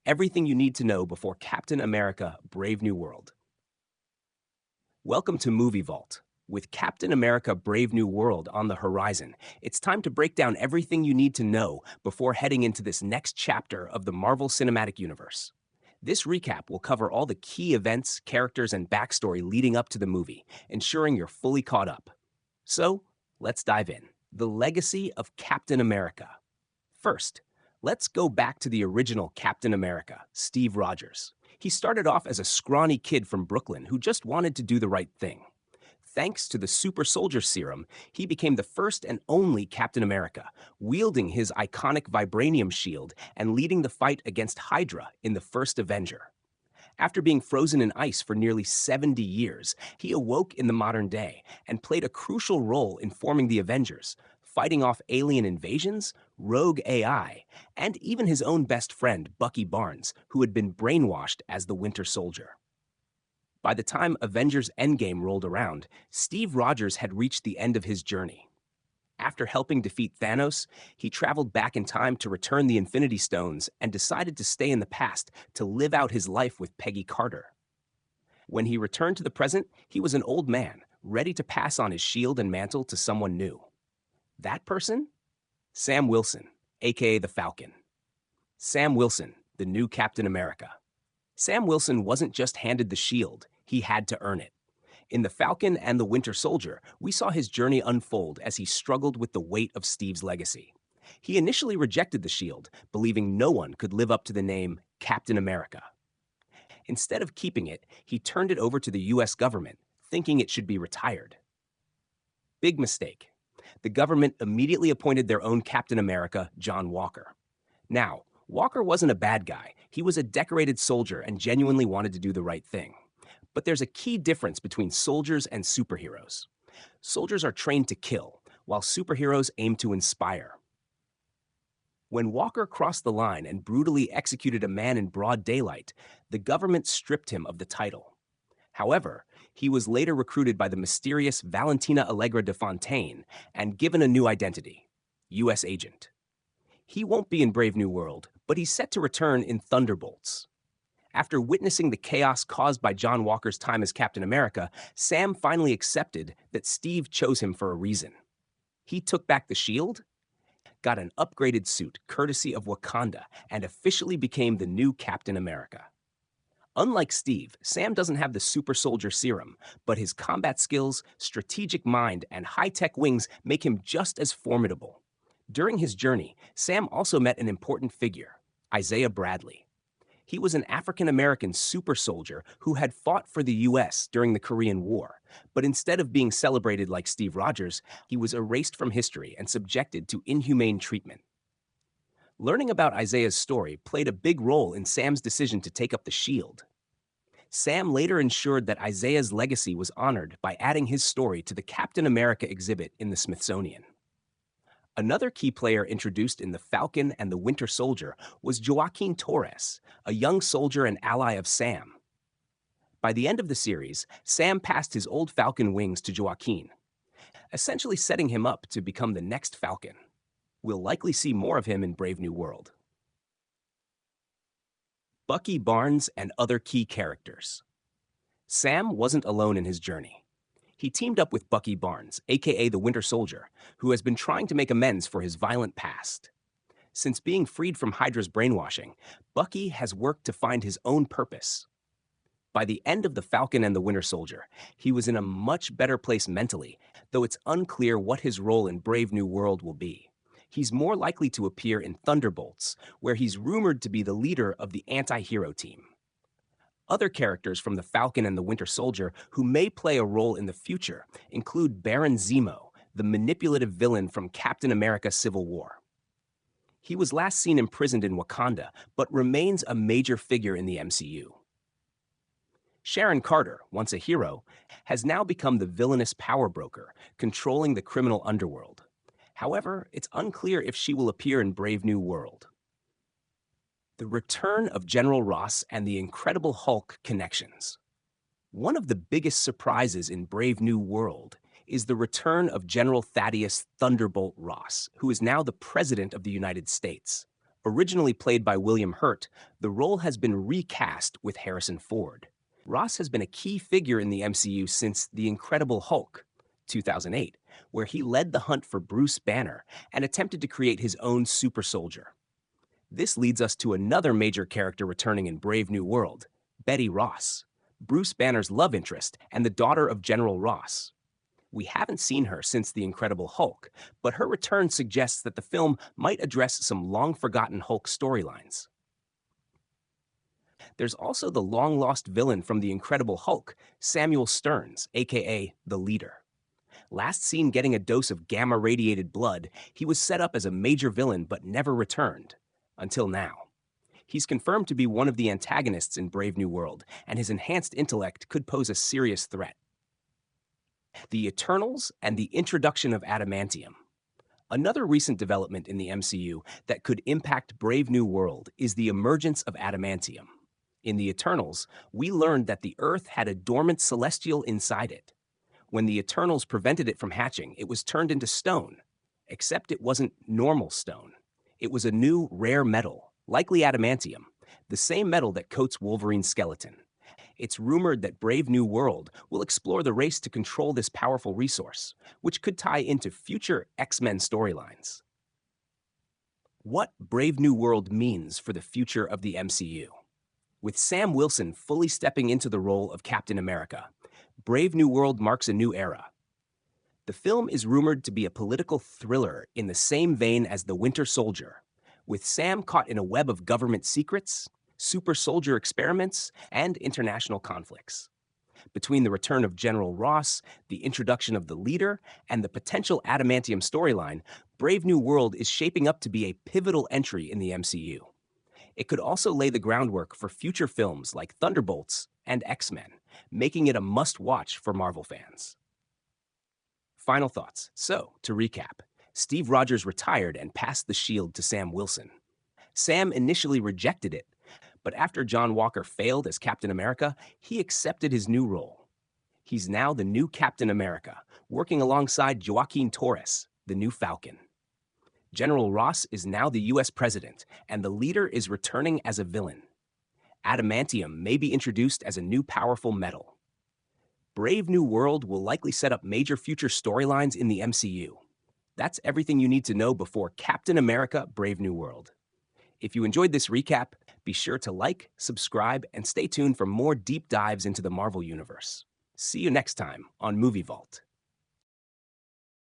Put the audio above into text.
everything you need to know before Captain America Brave New World. Welcome to Movie Vault. With Captain America Brave New World on the horizon, it's time to break down everything you need to know before heading into this next chapter of the Marvel Cinematic Universe. This recap will cover all the key events, characters, and backstory leading up to the movie, ensuring you're fully caught up. So, let's dive in. The legacy of Captain America. First, let's go back to the original Captain America, Steve Rogers. He started off as a scrawny kid from Brooklyn who just wanted to do the right thing. Thanks to the super soldier serum, he became the first and only Captain America, wielding his iconic vibranium shield and leading the fight against Hydra in the first Avenger. After being frozen in ice for nearly 70 years, he awoke in the modern day and played a crucial role in forming the Avengers, fighting off alien invasions, rogue AI, and even his own best friend, Bucky Barnes, who had been brainwashed as the Winter Soldier. By the time Avengers Endgame rolled around, Steve Rogers had reached the end of his journey. After helping defeat Thanos, he traveled back in time to return the Infinity Stones and decided to stay in the past to live out his life with Peggy Carter. When he returned to the present, he was an old man, ready to pass on his shield and mantle to someone new. That person? Sam Wilson, aka the Falcon. Sam Wilson, the new Captain America. Sam Wilson wasn't just handed the shield, he had to earn it. In The Falcon and the Winter Soldier, we saw his journey unfold as he struggled with the weight of Steve's legacy. He initially rejected the shield, believing no one could live up to the name Captain America. Instead of keeping it, he turned it over to the US government, thinking it should be retired. Big mistake. The government immediately appointed their own Captain America, John Walker. Now, Walker wasn't a bad guy. He was a decorated soldier and genuinely wanted to do the right thing. But there's a key difference between soldiers and superheroes. Soldiers are trained to kill, while superheroes aim to inspire. When Walker crossed the line and brutally executed a man in broad daylight, the government stripped him of the title. However, he was later recruited by the mysterious Valentina Allegra de Fontaine and given a new identity, US agent. He won't be in Brave New World, but he's set to return in Thunderbolts. After witnessing the chaos caused by John Walker's time as Captain America, Sam finally accepted that Steve chose him for a reason. He took back the shield, got an upgraded suit courtesy of Wakanda, and officially became the new Captain America. Unlike Steve, Sam doesn't have the super soldier serum, but his combat skills, strategic mind, and high-tech wings make him just as formidable. During his journey, Sam also met an important figure, Isaiah Bradley. He was an African-American super soldier who had fought for the US during the Korean War, but instead of being celebrated like Steve Rogers, he was erased from history and subjected to inhumane treatment. Learning about Isaiah's story played a big role in Sam's decision to take up the shield. Sam later ensured that Isaiah's legacy was honored by adding his story to the Captain America exhibit in the Smithsonian. Another key player introduced in The Falcon and the Winter Soldier was Joaquin Torres, a young soldier and ally of Sam. By the end of the series, Sam passed his old Falcon wings to Joaquin, essentially setting him up to become the next Falcon. We'll likely see more of him in Brave New World. Bucky Barnes and other key characters. Sam wasn't alone in his journey. He teamed up with Bucky Barnes, aka the Winter Soldier, who has been trying to make amends for his violent past. Since being freed from Hydra's brainwashing, Bucky has worked to find his own purpose. By the end of The Falcon and the Winter Soldier, he was in a much better place mentally, though it's unclear what his role in Brave New World will be. He's more likely to appear in Thunderbolts, where he's rumored to be the leader of the anti-hero team. Other characters from The Falcon and the Winter Soldier who may play a role in the future include Baron Zemo, the manipulative villain from Captain America Civil War. He was last seen imprisoned in Wakanda, but remains a major figure in the MCU. Sharon Carter, once a hero, has now become the villainous power broker, controlling the criminal underworld. However, it's unclear if she will appear in Brave New World. The return of General Ross and the Incredible Hulk connections. One of the biggest surprises in Brave New World is the return of General Thaddeus Thunderbolt Ross, who is now the President of the United States. Originally played by William Hurt, the role has been recast with Harrison Ford. Ross has been a key figure in the MCU since The Incredible Hulk, 2008, where he led the hunt for Bruce Banner and attempted to create his own super soldier. This leads us to another major character returning in Brave New World, Betty Ross, Bruce Banner's love interest and the daughter of General Ross. We haven't seen her since The Incredible Hulk, but her return suggests that the film might address some long-forgotten Hulk storylines. There's also the long-lost villain from The Incredible Hulk, Samuel Stearns, aka the Leader. Last seen getting a dose of gamma-radiated blood, he was set up as a major villain but never returned. Until now. He's confirmed to be one of the antagonists in Brave New World, and his enhanced intellect could pose a serious threat. The Eternals and the introduction of adamantium. Another recent development in the MCU that could impact Brave New World is the emergence of adamantium. In the Eternals, we learned that the Earth had a dormant celestial inside it. When the Eternals prevented it from hatching, it was turned into stone. Except it wasn't normal stone. It was a new, rare metal, likely adamantium, the same metal that coats Wolverine's skeleton. It's rumored that Brave New World will explore the race to control this powerful resource, which could tie into future X-Men storylines. What Brave New World means for the future of the MCU. With Sam Wilson fully stepping into the role of Captain America, Brave New World marks a new era. The film is rumored to be a political thriller in the same vein as The Winter Soldier, with Sam caught in a web of government secrets, super soldier experiments, and international conflicts. Between the return of General Ross, the introduction of the Leader, and the potential adamantium storyline, Brave New World is shaping up to be a pivotal entry in the MCU. It could also lay the groundwork for future films like Thunderbolts and X-Men, making it a must-watch for Marvel fans. Final thoughts. So, to recap, Steve Rogers retired and passed the shield to Sam Wilson. Sam initially rejected it, but after John Walker failed as Captain America, he accepted his new role. He's now the new Captain America, working alongside Joaquin Torres, the new Falcon. General Ross is now the US president, and the Leader is returning as a villain. Adamantium may be introduced as a new powerful metal. Brave New World will likely set up major future storylines in the MCU. That's everything you need to know before Captain America: Brave New World. If you enjoyed this recap, be sure to like, subscribe, and stay tuned for more deep dives into the Marvel Universe. See you next time on Movie Vault.